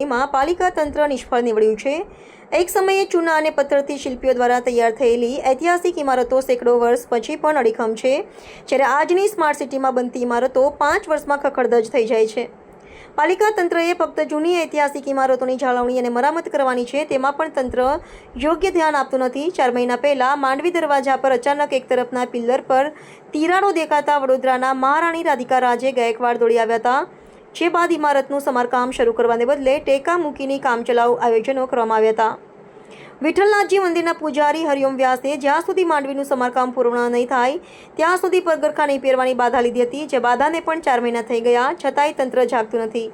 એમાં પાલિકા તંત્ર નિષ્ફળ નીવડ્યું છે। એક સમયે ચૂના અને પથ્થરથી શિલ્પીઓ દ્વારા તૈયાર થયેલી ઐતિહાસિક ઇમારતો સેંકડો વર્ષ પછી પણ અડીખમ છે, જ્યારે આજની સ્માર્ટ સિટીમાં બનતી ઇમારતો 5 વર્ષમાં ખખડધજ થઈ જાય છે। પાલિકા તંત્રએ ફક્ત જૂની ઐતિહાસિક ઇમારતોની જાળવણી અને મરામત કરવાની છે, તેમાં પણ તંત્ર યોગ્ય ધ્યાન આપતું નથી। 4 મહિના પહેલાં માંડવી દરવાજા પર અચાનક એક તરફના પિલ્લર પર તિરાડો દેખાતા વડોદરાના મહારાણી રાધિકા રાજે ગાયકવાડ દોડી આવ્યા હતા, જે બાદ ઇમારતનું સમારકામ શરૂ કરવાને બદલે ટેકા મૂકીને કામચલાઉ આયોજનો કરવામાં આવ્યા હતા। વિઠ્ઠલનાથજી મંદિરના પૂજારી હરિઓમ વ્યાસે જ્યાં સુધી માંડવીનું સમારકામ પૂર્ણ નહીં થાય ત્યાં સુધી પગરખા નહીં પહેરવાની બાધા લીધી હતી, જે બાધાને પણ 4 મહિના થઈ ગયા છતાંય તંત્ર જાગતું નથી।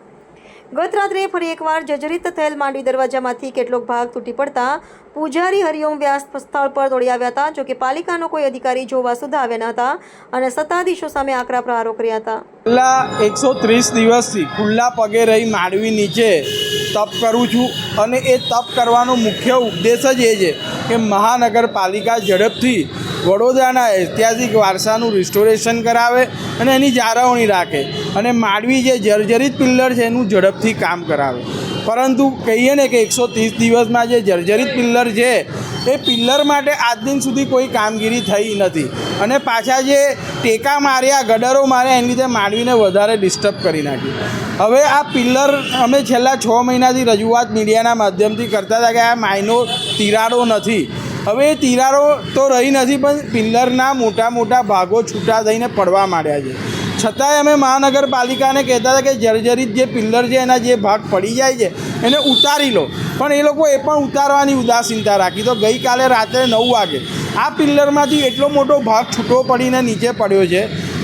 ગત રાત્રે ફરી એકવાર જર્જરિત થયેલ માંડવી દરવાજામાંથી કેટલોક ભાગ તૂટી પડતા પૂજારી હરિઓમ વ્યાસ સ્થળ પર દોડી આવ્યા હતા, જોકે પાલિકાનો કોઈ અધિકારી જોવા સુદ્ધા આવ્યા ન હતા અને સત્તાધીશો સામે આકરા પ્રહારો કર્યા હતા। છેલ્લા 130 દિવસથી ખુલ્લા પગે રહી માંડવી નીચે તપ કરું છું અને એ તપ કરવાનો મુખ્ય ઉદ્દેશ જ એ છે કે મહાનગરપાલિકા ઝડપથી વડોદરાના ઐતિહાસિક વારસાનું રિસ્ટોરેશન કરાવે અને એની જાળવણી રાખે અને માંડવી જે જર્જરિત પિલ્લર છે એનું ઝડપથી કામ કરાવે। પરંતુ કહીએ ને કે 130 દિવસમાં જે જર્જરિત પિલ્લર છે એ પિલ્લર માટે આજ દિન સુધી કોઈ કામગીરી થઈ નથી અને પાછા જે ટેકા માર્યા, ગડરો માર્યા, એની લીધે માંડવીને વધારે ડિસ્ટર્બ કરી નાખી। હવે આ પિલ્લર અમે છેલ્લા 6 મહિનાથી રજૂઆત મીડિયાના માધ્યમથી કરતા હતા કે આ માઇનો તિરાડો નથી। હવે એ તિરાડો તો રહી નથી, પણ પિલ્લરના મોટા મોટા ભાગો છૂટા થઈને પડવા માંડ્યા છે। છતાંય અમે મહાનગરપાલિકાને કહેતા હતા કે જર્જરિત જે પિલ્લર છે એના જે ભાગ પડી જાય છે એને ઉતારી લો, પણ એ લોકો એ પણ ઉતારવાની ઉદાસીનતા રાખી। તો ગઈકાલે રાત્રે 9 વાગે આ પિલ્લરમાંથી એટલો મોટો ભાગ છૂટો પડીને નીચે પડ્યો છે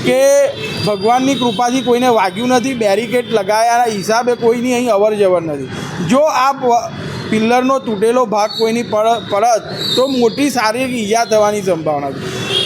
કે ભગવાનની કૃપાથી કોઈને વાગ્યું નથી, બેરિકેડ લગાવ્યાના હિસાબે કોઈની અહીં અવર જવર નથી। જો આ પિલ્લરનો તૂટેલો ભાગ કોઈની પડત તો મોટી શારીરિક ઈજા થવાની સંભાવના છે।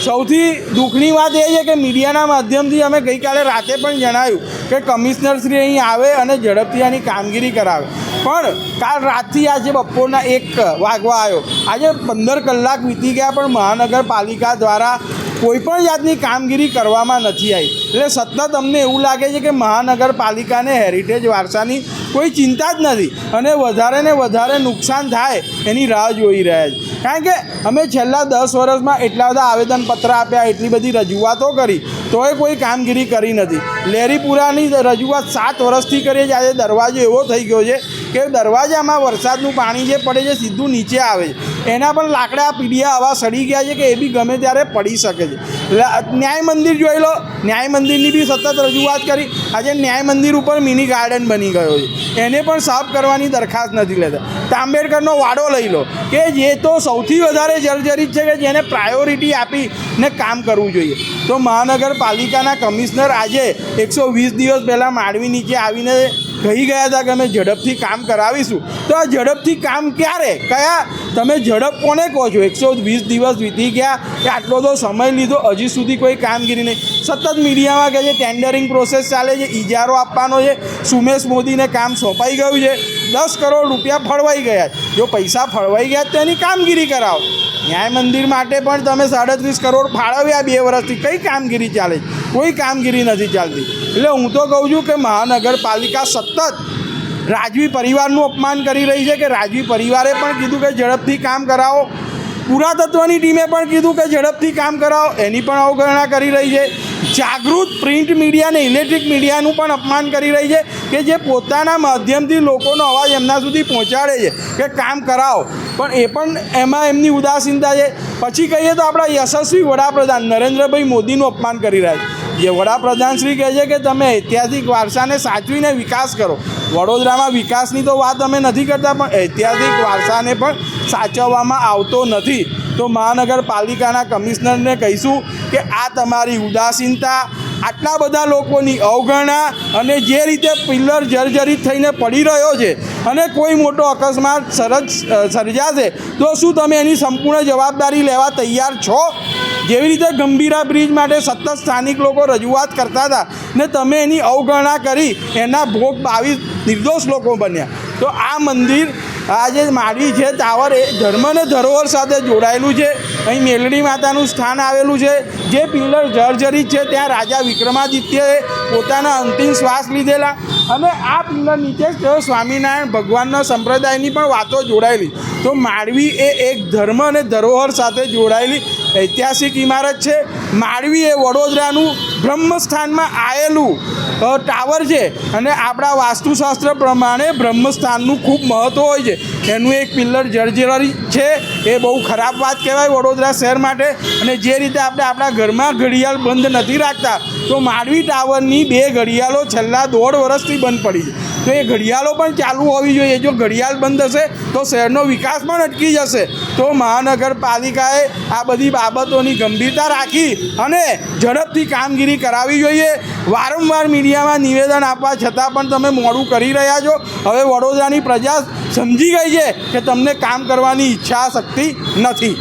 સૌથી દુઃખની વાત એ છે કે મીડિયાના માધ્યમથી અમે ગઈકાલે રાતે પણ જણાવ્યું કે કમિશનરશ્રી અહીં આવે અને ઝડપથી આની કામગીરી કરાવે, પણ કાલ રાતથી આજે બપોરના 1 વાગવા આવ્યો, આજે 15 કલાક વીતી ગયા પણ મહાનગરપાલિકા દ્વારા કોઈપણ જાતની કામગીરી કરવામાં નથી આવી। એટલે સતત અમને એવું લાગે છે કે મહાનગરપાલિકાને હેરિટેજ વારસાની કોઈ ચિંતા જ નથી અને વધારે ને વધારે નુકસાન થાય એની રાહ જોઈ રહ્યા છે। કારણ કે અમે છેલ્લા 10 વર્ષમાં એટલા બધા આવેદનપત્ર આપ્યા, એટલી બધી રજૂઆતો કરી, તોય કોઈ કામગીરી કરી નથી। લેરીપુરાની રજૂઆત 7 વર્ષથી કરીએ છીએ। આજે દરવાજો એવો થઈ ગયો છે કે દરવાજામાં વરસાદનું પાણી જે પડે છે સીધું નીચે આવે છે, એના પણ લાકડા પીડિયા આવા સડી ગયા છે કે એ બી ગમે ત્યારે પડી શકે છે। ન્યાય મંદિર જોઈ લો, ન્યાય મંદિરની બી સતત રજૂઆત કરી, આજે ન્યાય મંદિર ઉપર મિની ગાર્ડન બની ગયો છે, એને પણ સાફ કરવાની દરખાસ્ત નથી લેતા। આંબેડકરનો વાડો લઈ લો કે જે તો સૌથી વધારે જર્જરિત છે કે જેને પ્રાયોરિટી આપીને કામ કરવું જોઈએ। તો મહાનગરપાલિકાના કમિશનર આજે 120 દિવસ પહેલાં માંડવી નીચે આવીને કહી ગયા હતા કે અમે ઝડપથી કામ કરાવીશું। તો આ ઝડપથી કામ ક્યારે, કયા તમે ઝડપ કોને કહો છો? 120 દિવસ વીતી ગયા કે આટલો તો સમય લીધો, હજી સુધી કોઈ કામગીરી નહીં। સતત મીડિયામાં કહે છે ટેન્ડરિંગ પ્રોસેસ ચાલે છે, ઇજારો આપવાનો છે, સુમેશ મોદીને કામ સોંપાઈ ગયું છે, 10 કરોડ રૂપિયા ફળવાઈ ગયા। જો પૈસા ફળવાઈ ગયા તો એની કામગીરી કરાવો। ન્યાય મંદિર માટે પણ તમે 37 કરોડ ફાળવ્યા 2 વર્ષથી, કઈ કામગીરી ચાલે છે? કોઈ કામગીરી નથી ચાલતી। એટલે હું તો કહું છું કે મહાનગરપાલિકા સતત રાજવી પરિવારનું અપમાન કરી રહી છે, કે રાજવી પરિવારે પણ કીધું કે ઝડપથી કામ કરાવો, પુરાતત્વની ટીમે પણ કીધું કે ઝડપથી કામ કરાવો, એની પણ અવગણના કરી રહી છે। જાગૃત પ્રિન્ટ મીડિયા અને ઇલેક્ટ્રિક મીડિયાનું પણ અપમાન કરી રહી છે કે જે પોતાના માધ્યમથી લોકોનો અવાજ એમના સુધી પહોંચાડે છે કે કામ કરાવો, પણ એ પણ એમાં એમની ઉદાસીનતા છે। પછી કહીએ તો આપણા યશસ્વી વડાપ્રધાન નરેન્દ્રભાઈ મોદીનું અપમાન કરી રહ્યા છે। જે વડાપ્રધાનશ્રી કહે છે કે તમે ઐતિહાસિક વારસાને સાચવીને વિકાસ કરો। વડોદરામાં વિકાસની તો વાત અમે નથી કરતા, પણ ઐતિહાસિક વારસાને પણ સાચવવામાં આવતો નથી। તો મહાનગરપાલિકાના કમિશનરને કહીશું કે આ તમારી ઉદાસીનતા, આટલા બધા લોકોની અવગણના અને જે રીતે પિલ્લર જર્જરિત થઈને પડી રહ્યો છે અને કોઈ મોટો અકસ્માત સર્જાશે તો શું તમે એની સંપૂર્ણ જવાબદારી લેવા તૈયાર છો? જેવી રીતે ગંભીરા બ્રિજ માટે સતત સ્થાનિક લોકો રજૂઆત કરતા હતા ને તમે એની અવગણના કરી, એના ભોગ 22 નિર્દોષ લોકો બન્યા। તો આ મંદિર આ જે માંડવી છે ટાવર એ ધર્મ અને ધરોહર સાથે જોડાયેલું છે। અહીં મેલડી માતાનું સ્થાન આવેલું છે। જે પિલ્લર જર્જરિત છે ત્યાં રાજા વિક્રમાદિત્યએ પોતાના અંતિમ શ્વાસ લીધેલા, અને આ પિલ્લર નીચે જ સ્વામિનારાયણ ભગવાનના સંપ્રદાયની પણ વાતો જોડાયેલી. તો માંડવી એ એક ધર્મ અને ધરોહર સાથે જોડાયેલી ઐતિહાસિક ઇમારત છે. માંડવી એ વડોદરાનું બ્રહ્મસ્થાનમાં આવેલું ટાવર છે અને આપણા વાસ્તુશાસ્ત્ર પ્રમાણે બ્રહ્મસ્થાનનું ખૂબ મહત્ત્વ હોય છે. એનું એક પિલ્લર જર્જરી છે, એ બહુ ખરાબ વાત કહેવાય વડોદરા શહેર માટે. અને જે રીતે આપણે આપણા ઘરમાં ઘડિયાળ બંધ નથી રાખતા, તો માંડવી ટાવરની 2 ઘડિયાળો છેલ્લા 1.5 વર્ષથી બંધ પડી છે. તો એ ઘડિયાળો પણ ચાલુ હોવી જોઈએ. જો ઘડિયાળ બંધ હશે તો શહેરનો વિકાસ પણ અટકી જશે. તો મહાનગરપાલિકાએ આ બધી બાબતોની ગંભીરતા રાખી અને ઝડપથી કામગીરી કરાવવી જોઈએ. વારંવાર મીડિયામાં નિવેદન આપવા છતાં પણ તમે મોડું કરી રહ્યા છો. હવે વડોદરાની પ્રજા સમજી ગઈ છે કે તમને કામ કરવાની ઈચ્છા શક્તિ નથી.